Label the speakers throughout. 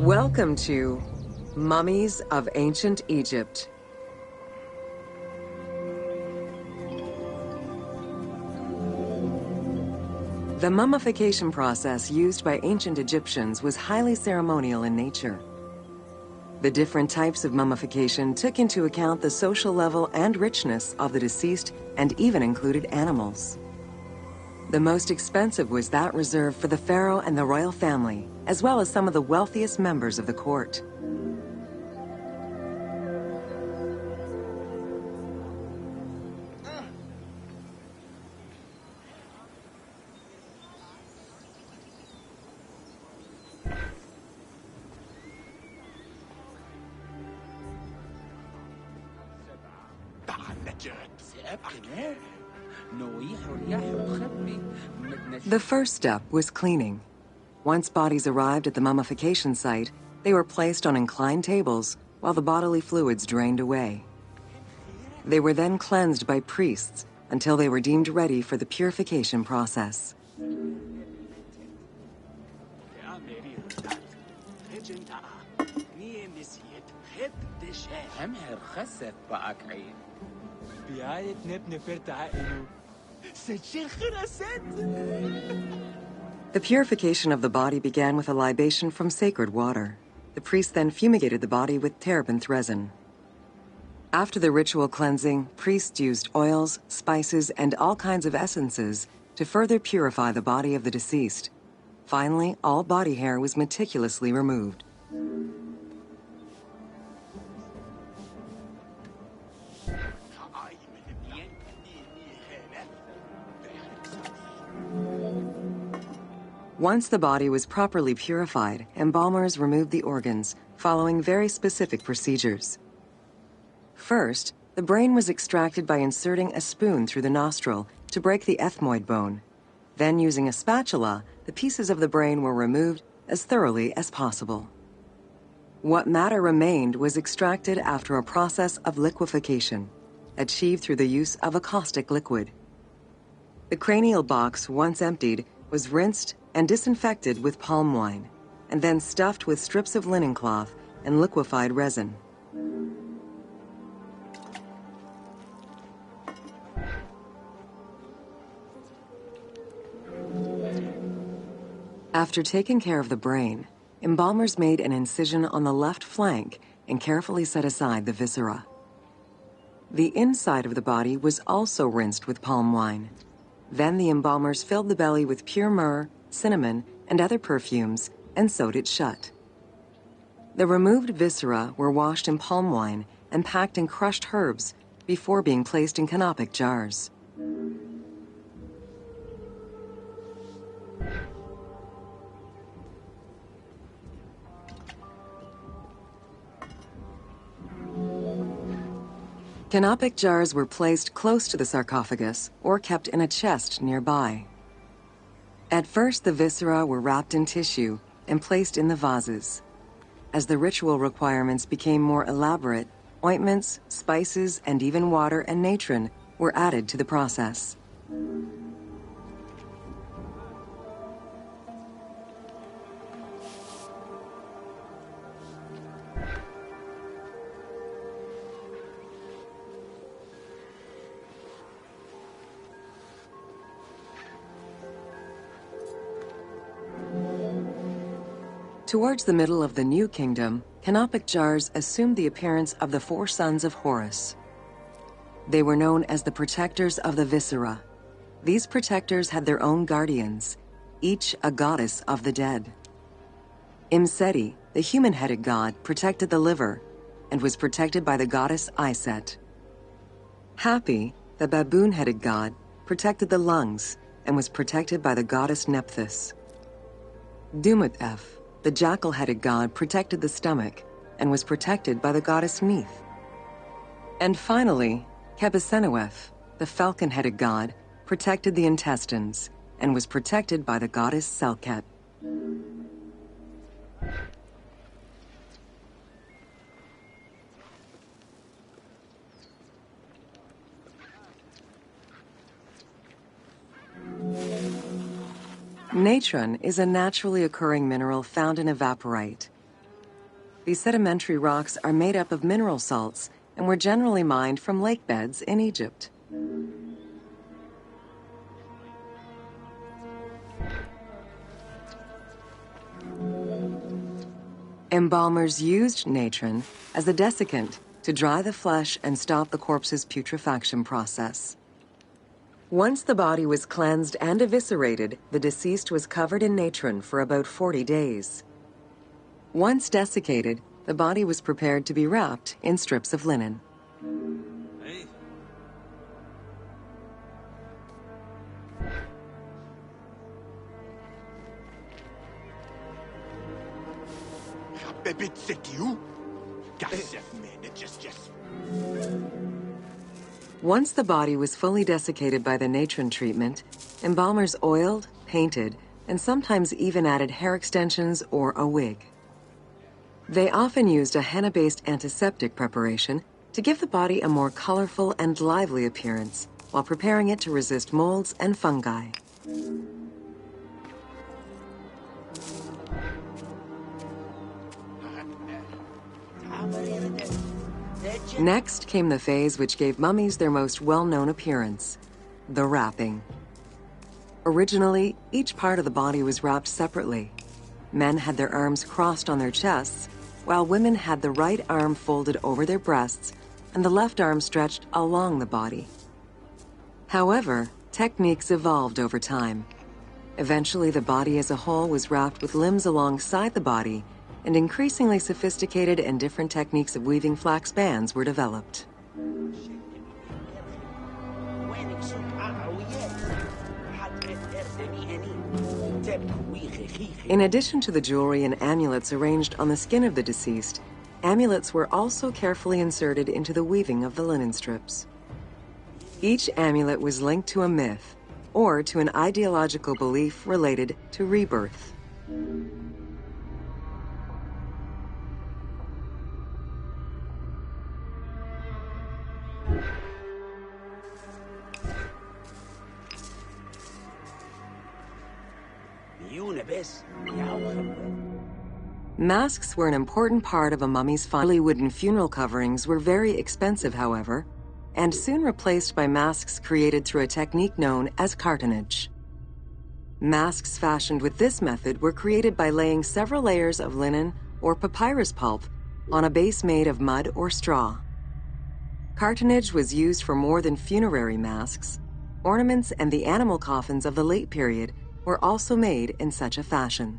Speaker 1: Welcome to Mummies of Ancient Egypt. The mummification process used by ancient Egyptians was highly ceremonial in nature. The different types of mummification took into account the social level and richness of the deceased and even included animals. The most expensive was that reserved for the pharaoh and the royal family, as well as some of the wealthiest members of the court. The first step was cleaning. Once bodies arrived at the mummification site, they were placed on inclined tables while the bodily fluids drained away. They were then cleansed by priests until they were deemed ready for the purification process. The purification of the body began with a libation from sacred water. The priest then fumigated the body with terebinth resin. After the ritual cleansing, priests used oils, spices, and all kinds of essences to further purify the body of the deceased. Finally, all body hair was meticulously removed. Once the body was properly purified, embalmers removed the organs, following very specific procedures. First, the brain was extracted by inserting a spoon through the nostril to break the ethmoid bone. Then, using a spatula, the pieces of the brain were removed as thoroughly as possible. What matter remained was extracted after a process of liquefaction, achieved through the use of a caustic liquid. The cranial box, once emptied, was rinsed and disinfected with palm wine, and then stuffed with strips of linen cloth and liquefied resin. After taking care of the brain, embalmers made an incision on the left flank and carefully set aside the viscera. The inside of the body was also rinsed with palm wine. Then the embalmers filled the belly with pure myrrh, cinnamon, and other perfumes, and sewed it shut. The removed viscera were washed in palm wine and packed in crushed herbs before being placed in canopic jars. Canopic jars were placed close to the sarcophagus or kept in a chest nearby. At first, the viscera were wrapped in tissue and placed in the vases. As the ritual requirements became more elaborate, ointments, spices, and even water and natron were added to the process. Towards the middle of the New Kingdom, canopic jars assumed the appearance of the 4 sons of Horus. They were known as the protectors of the viscera. These protectors had their own guardians, each a goddess of the dead. Imseti, the human-headed god, protected the liver and was protected by the goddess Iset. Hapi, the baboon-headed god, protected the lungs and was protected by the goddess Nephthys. Dumut-Ef, the jackal-headed god, protected the stomach and was protected by the goddess Neith. And finally, Kebesenuef, the falcon-headed god, protected the intestines and was protected by the goddess Selket. Natron is a naturally occurring mineral found in evaporite. These sedimentary rocks are made up of mineral salts and were generally mined from lake beds in Egypt. Embalmers used natron as a desiccant to dry the flesh and stop the corpse's putrefaction process. Once the body was cleansed and eviscerated, the deceased was covered in natron for about 40 days. Once desiccated, the body was prepared to be wrapped in strips of linen. Once the body was fully desiccated by the natron treatment, embalmers oiled, painted, and sometimes even added hair extensions or a wig. They often used a henna-based antiseptic preparation to give the body a more colorful and lively appearance while preparing it to resist molds and fungi. Next came the phase which gave mummies their most well-known appearance, the wrapping. Originally, each part of the body was wrapped separately. Men had their arms crossed on their chests, while women had the right arm folded over their breasts and the left arm stretched along the body. However, techniques evolved over time. Eventually, the body as a whole was wrapped with limbs alongside the body, and increasingly sophisticated and different techniques of weaving flax bands were developed. In addition to the jewelry and amulets arranged on the skin of the deceased, amulets were also carefully inserted into the weaving of the linen strips. Each amulet was linked to a myth or to an ideological belief related to rebirth. Masks were an important part of a mummy's finally wooden funeral coverings were very expensive, however, and soon replaced by masks created through a technique known as cartonnage. Masks fashioned with this method were created by laying several layers of linen or papyrus pulp on a base made of mud or straw. Cartonnage was used for more than funerary masks. Ornaments and the animal coffins of the late period were also made in such a fashion.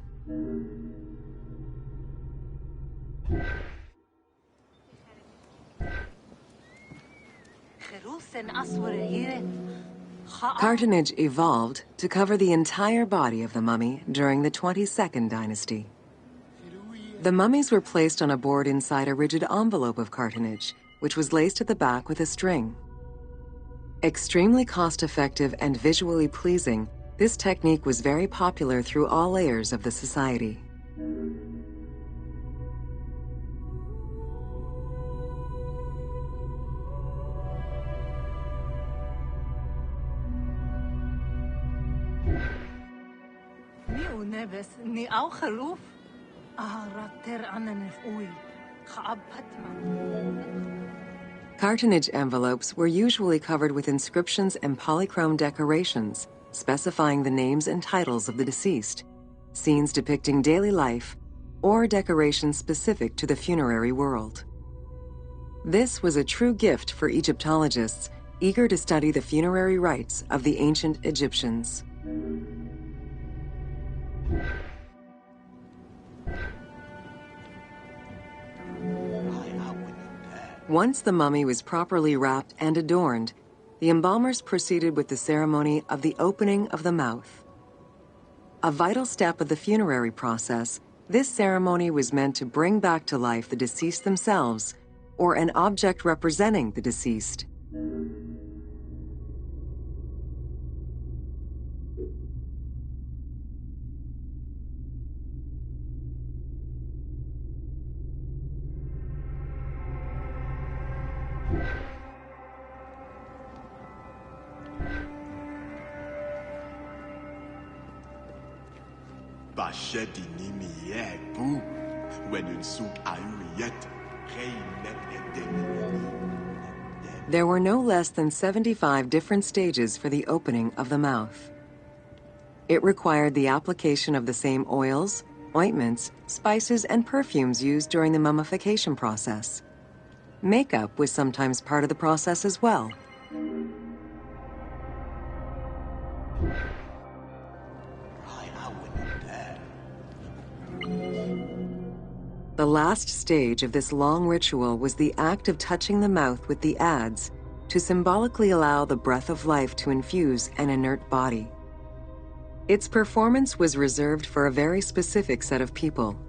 Speaker 1: Cartonnage evolved to cover the entire body of the mummy during the 22nd dynasty. The mummies were placed on a board inside a rigid envelope of cartonnage, which was laced at the back with a string. Extremely cost-effective and visually pleasing, this technique was very popular through all layers of the society.
Speaker 2: ونبس إني أو خلوف راتر أنا نفوي خاب
Speaker 1: Cartonnage envelopes were usually covered with inscriptions and polychrome decorations specifying the names and titles of the deceased, scenes depicting daily life, or decorations specific to the funerary world. This was a true gift for Egyptologists eager to study the funerary rites of the ancient Egyptians. Once the mummy was properly wrapped and adorned, the embalmers proceeded with the ceremony of the opening of the mouth. A vital step of the funerary process, this ceremony was meant to bring back to life the deceased themselves or an object representing the deceased. There were no less than 75 different stages for the opening of the mouth. It required the application of the same oils, ointments, spices, and perfumes used during the mummification process. Makeup was sometimes part of the process as well. The last stage of this long ritual was the act of touching the mouth with the adze to symbolically allow the breath of life to infuse an inert body. Its performance was reserved for a very specific set of people: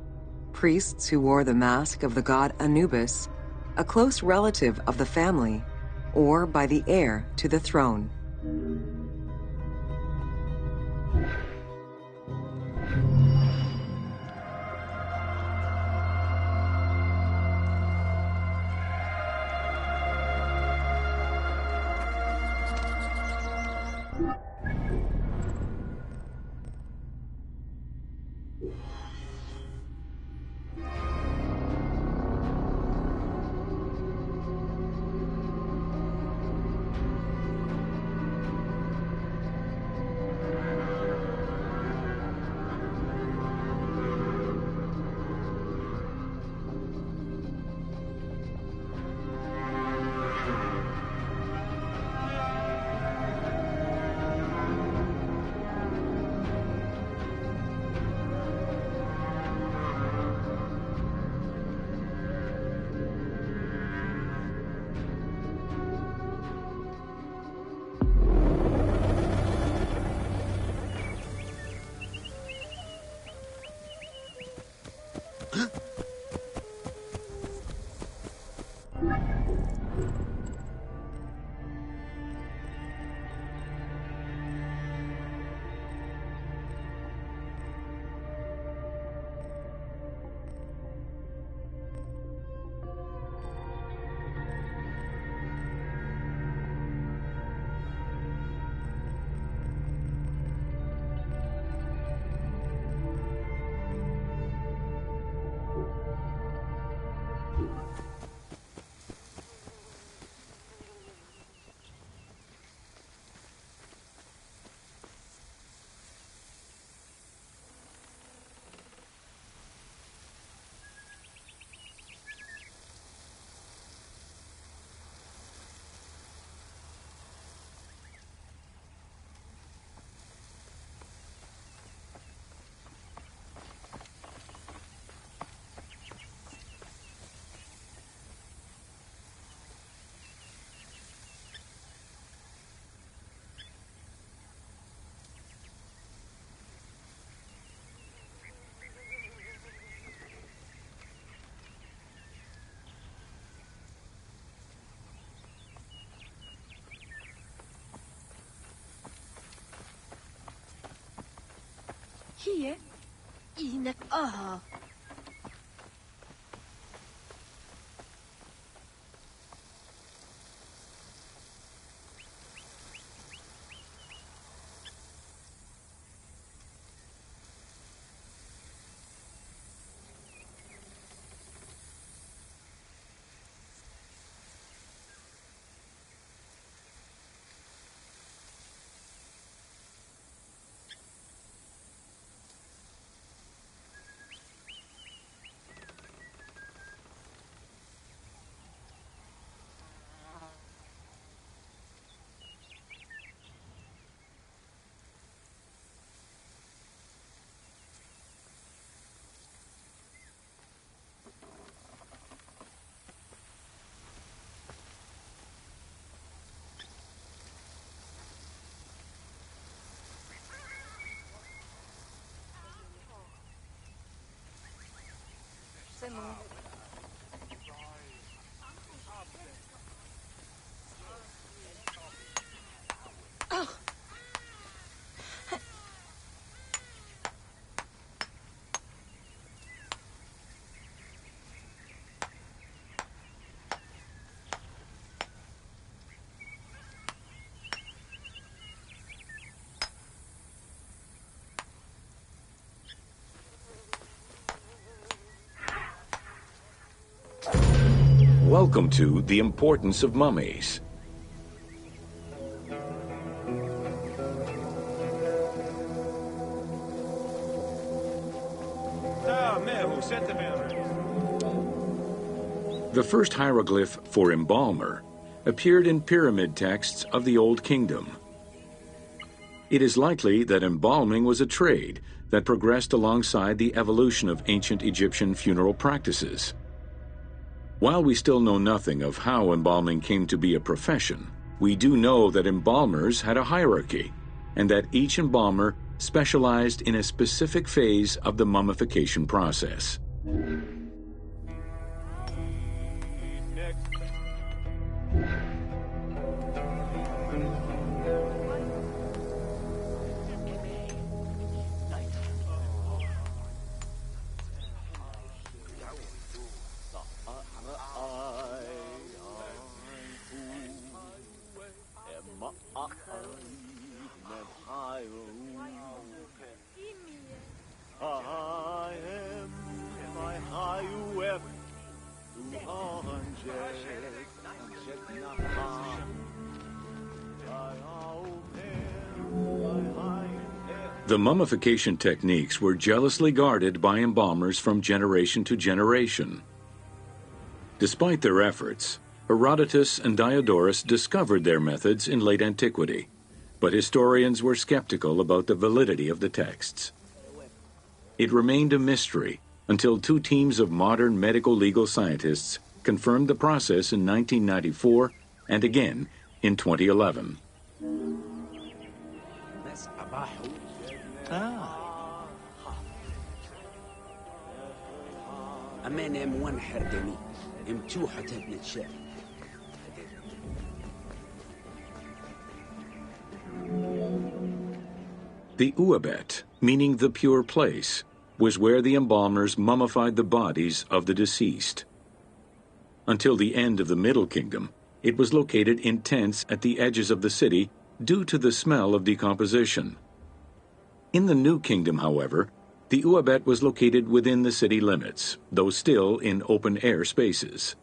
Speaker 1: priests who wore the mask of the god Anubis, a close relative of the family, or by the heir to the throne.
Speaker 2: هي إنك
Speaker 3: Welcome to The Importance of Mummies. The first hieroglyph for embalmer appeared in pyramid texts of the Old Kingdom. It is likely that embalming was a trade that progressed alongside the evolution of ancient Egyptian funeral practices. While we still know nothing of how embalming came to be a profession, we do know that embalmers had a hierarchy, and that each embalmer specialized in a specific phase of the mummification process. The mummification techniques were jealously guarded by embalmers from generation to generation. Despite their efforts, Herodotus and Diodorus discovered their methods in late antiquity, but historians were skeptical about the validity of the texts. It remained a mystery until two teams of modern medical legal scientists confirmed the process in 1994 and again in 2011. The Uabet, meaning the pure place, was where the embalmers mummified the bodies of the deceased. Until the end of the Middle Kingdom, it was located in tents at the edges of the city due to the smell of decomposition. In the New Kingdom, however, the Uabet was located within the city limits, though still in open-air spaces.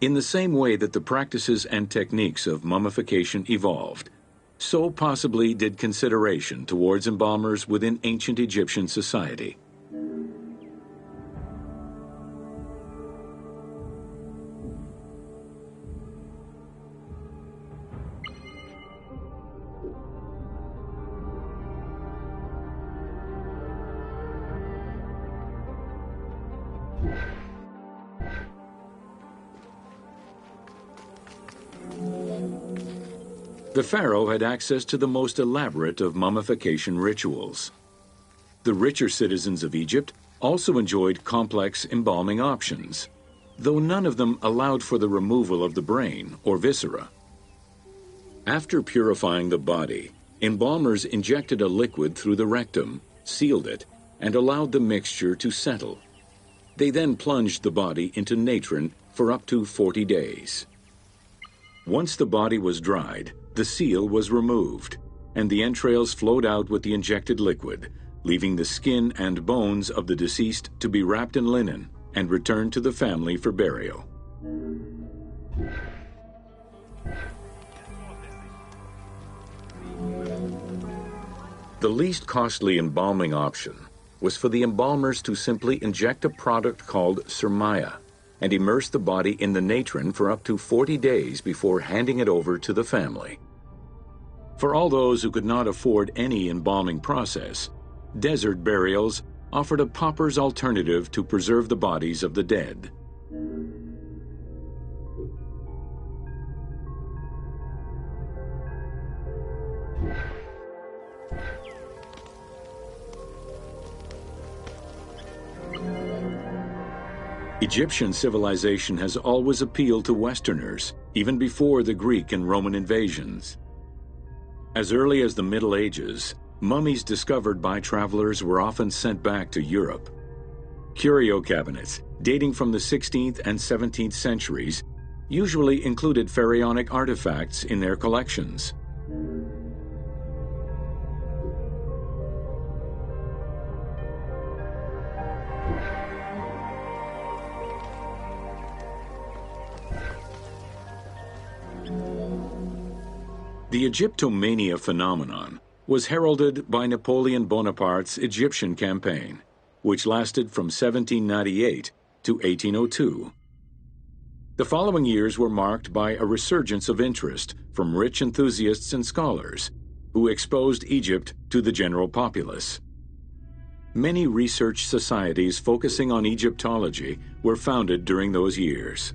Speaker 3: In the same way that the practices and techniques of mummification evolved, so possibly did consideration towards embalmers within ancient Egyptian society. The pharaoh had access to the most elaborate of mummification rituals. The richer citizens of Egypt also enjoyed complex embalming options, though none of them allowed for the removal of the brain or viscera. After purifying the body, embalmers injected a liquid through the rectum, sealed it, and allowed the mixture to settle. They then plunged the body into natron for up to 40 days. Once the body was dried, the seal was removed, and the entrails flowed out with the injected liquid, leaving the skin and bones of the deceased to be wrapped in linen and returned to the family for burial. The least costly embalming option was for the embalmers to simply inject a product called surmaya and immerse the body in the natron for up to 40 days before handing it over to the family. For all those who could not afford any embalming process, desert burials offered a pauper's alternative to preserve the bodies of the dead. Egyptian civilization has always appealed to Westerners, even before the Greek and Roman invasions. As early as the Middle Ages, mummies discovered by travelers were often sent back to Europe. Curio cabinets, dating from the 16th and 17th centuries, usually included pharaonic artifacts in their collections. The Egyptomania phenomenon was heralded by Napoleon Bonaparte's Egyptian campaign, which lasted from 1798 to 1802. The following years were marked by a resurgence of interest from rich enthusiasts and scholars who exposed Egypt to the general populace. Many research societies focusing on Egyptology were founded during those years.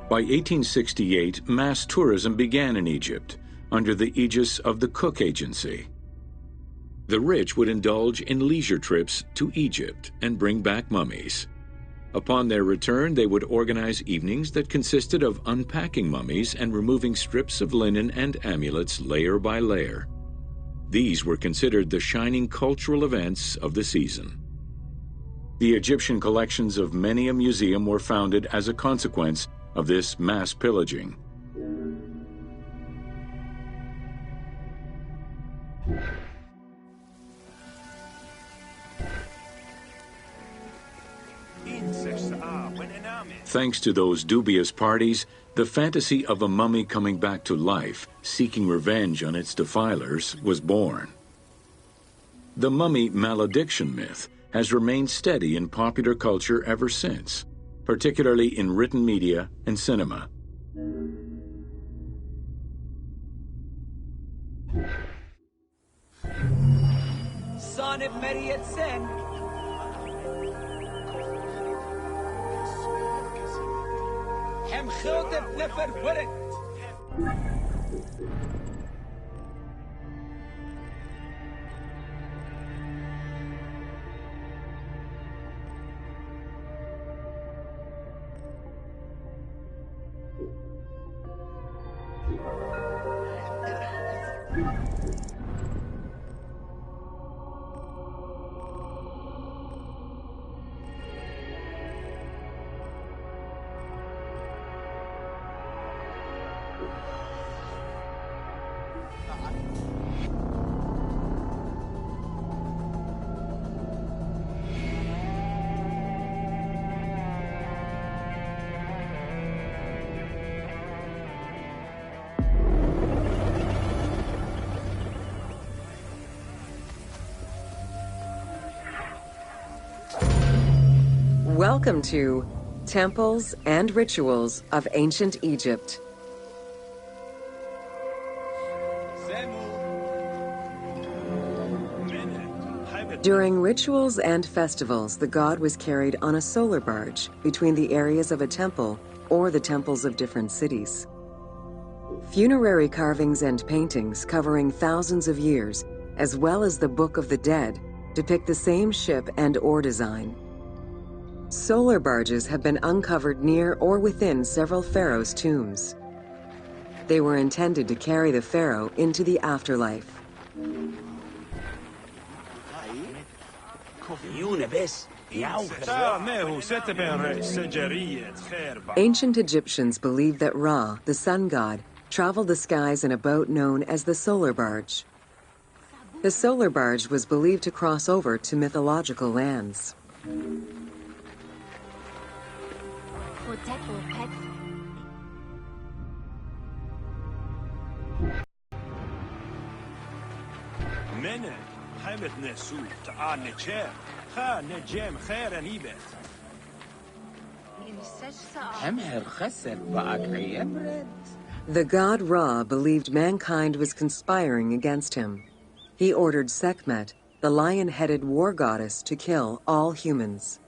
Speaker 3: By 1868, mass tourism began in Egypt under the aegis of the Cook Agency. The rich would indulge in leisure trips to Egypt and bring back mummies. Upon their return, they would organize evenings that consisted of unpacking mummies and removing strips of linen and amulets layer by layer. These were considered the shining cultural events of the season. The Egyptian collections of many a museum were founded as a consequence of this mass pillaging. Thanks to those dubious parties, the fantasy of a mummy coming back to life, seeking revenge on its defilers, was born. The mummy malediction myth has remained steady in popular culture ever since, particularly in written media and cinema.
Speaker 4: Son of Mariat Sen. Hem grote never worked.
Speaker 1: Welcome to Temples and Rituals of Ancient Egypt. During rituals and festivals, the god was carried on a solar barge between the areas of a temple or the temples of different cities. Funerary carvings and paintings covering thousands of years, as well as the Book of the Dead, depict the same ship and oar design. Solar barges have been uncovered near or within several pharaohs' tombs. They were intended to carry the pharaoh into the afterlife. Ancient Egyptians believed that Ra, the sun god, traveled the skies in a boat known as the solar barge. The solar barge was believed to cross over to mythological lands. The god Ra believed mankind was conspiring against him. He ordered Sekhmet, the lion-headed war goddess to kill all humans.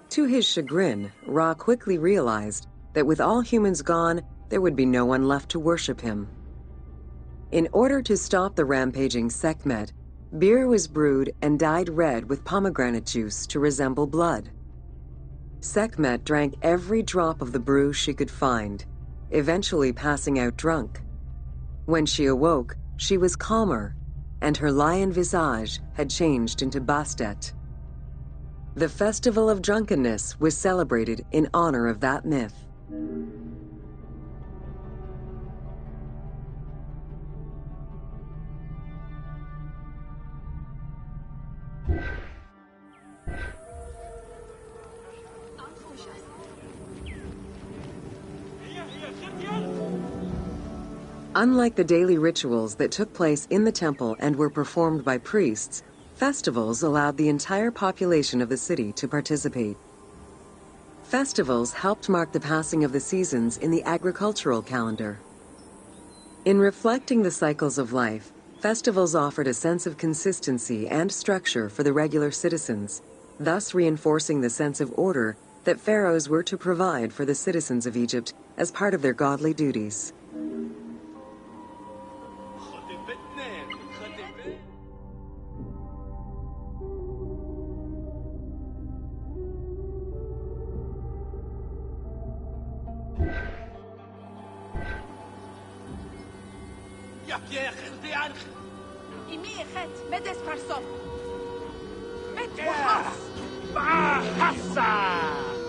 Speaker 1: To his chagrin, Ra quickly realized that with all humans gone, there would be no one left to worship him. In order to stop the rampaging Sekhmet, beer was brewed and dyed red with pomegranate juice to resemble blood. Sekhmet drank every drop of the brew she could find, eventually passing out drunk. When she awoke, she was calmer, and her lion visage had changed into Bastet. The Festival of Drunkenness was celebrated in honor of that myth. Unlike the daily rituals that took place in the temple and were performed by priests, festivals allowed the entire population of the city to participate. Festivals helped mark the passing of the seasons in the agricultural calendar. In reflecting the cycles of life, festivals offered a sense of consistency and structure for the regular citizens, thus reinforcing the sense of order that pharaohs were to provide for the citizens of Egypt as part of their godly duties.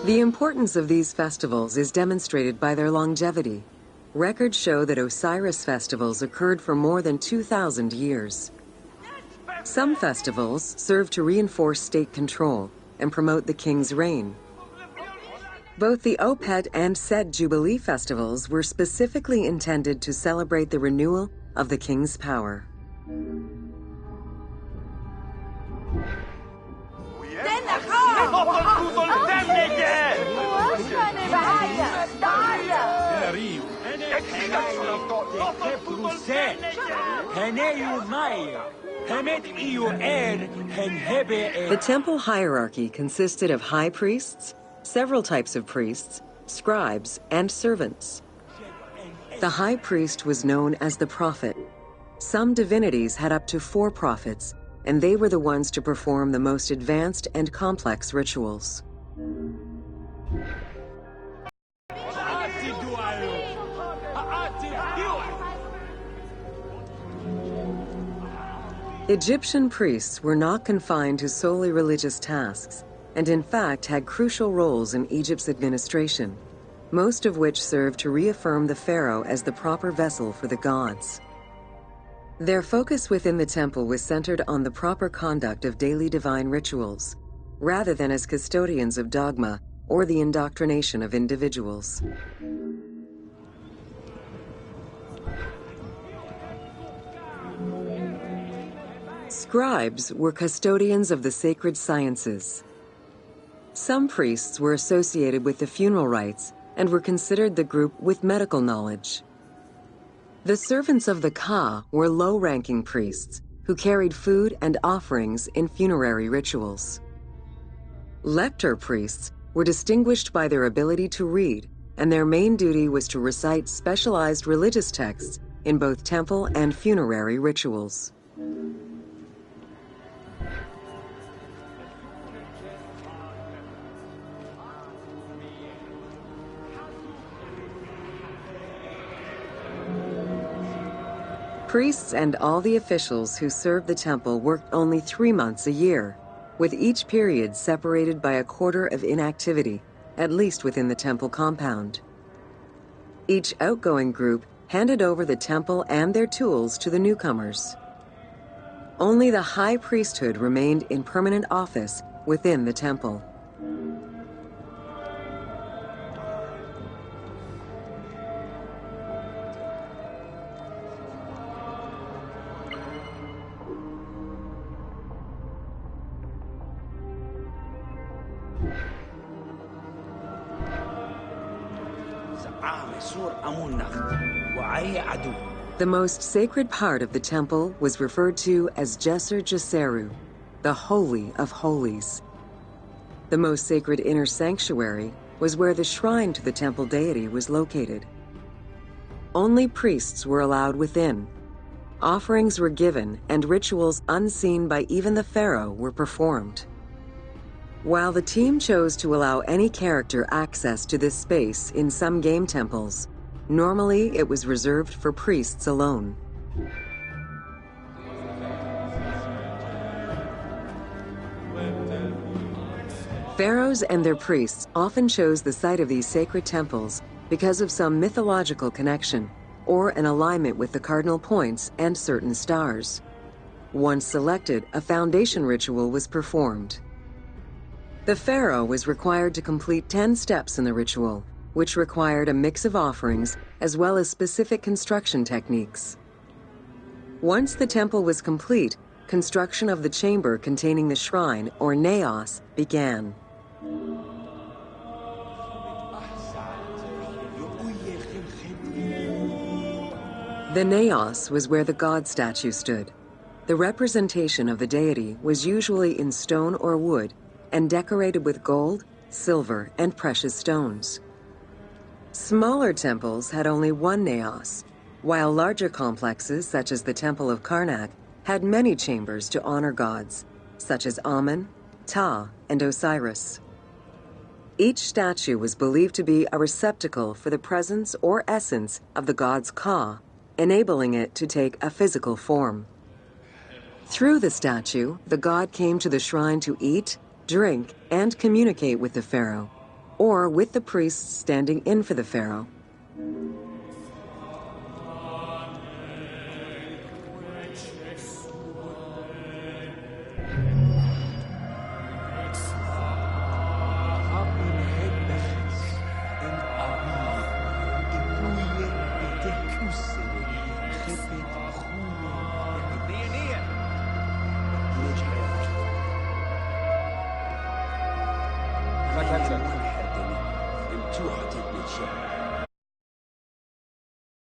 Speaker 1: The importance of these festivals is demonstrated by their longevity. Records show that Osiris festivals occurred for more than 2,000 years. Some festivals serve to reinforce state control and promote the king's reign. Both the Opet and Set Jubilee festivals were specifically intended to celebrate the renewal of the king's power. The temple hierarchy consisted of high priests, several types of priests, scribes, and servants. The high priest was known as the prophet. Some divinities had up to 4 prophets, and they were the ones to perform the most advanced and complex rituals. Egyptian priests were not confined to solely religious tasks, and in fact had crucial roles in Egypt's administration, most of which served to reaffirm the pharaoh as the proper vessel for the gods. Their focus within the temple was centered on the proper conduct of daily divine rituals, rather than as custodians of dogma or the indoctrination of individuals. Scribes were custodians of the sacred sciences. Some priests were associated with the funeral rites and were considered the group with medical knowledge. The servants of the Ka were low-ranking priests who carried food and offerings in funerary rituals. Lector priests were distinguished by their ability to read, and their main duty was to recite specialized religious texts in both temple and funerary rituals. Priests and all the officials who served the temple worked only 3 months a year, with each period separated by a quarter of inactivity, at least within the temple compound. Each outgoing group handed over the temple and their tools to the newcomers. Only the high priesthood remained in permanent office within the temple.
Speaker 5: سور أمون نخت وعي عدو
Speaker 1: The most sacred part of the temple was referred to as Jeser Jeseru, the Holy of Holies. The most sacred inner sanctuary was where the shrine to the temple deity was located. Only priests were allowed within. Offerings were given and rituals unseen by even the pharaoh were performed. While the team chose to allow any character access to this space in some game temples, normally it was reserved for priests alone. Pharaohs and their priests often chose the site of these sacred temples because of some mythological connection or an alignment with the cardinal points and certain stars. Once selected, a foundation ritual was performed. The pharaoh was required to complete 10 steps in the ritual, which required a mix of offerings as well as specific construction techniques. Once the temple was complete, construction of the chamber containing the shrine, or naos, began. The naos was where the god statue stood. The representation of the deity was usually in stone or wood and decorated with gold, silver, and precious stones. Smaller temples had only one naos, while larger complexes, such as the Temple of Karnak, had many chambers to honor gods, such as Amun, Ptah, and Osiris. Each statue was believed to be a receptacle for the presence or essence of the god's Ka, enabling it to take a physical form. Through the statue, the god came to the shrine to eat, drink, and communicate with the pharaoh, or with the priests standing in for the pharaoh.
Speaker 5: Im Tuch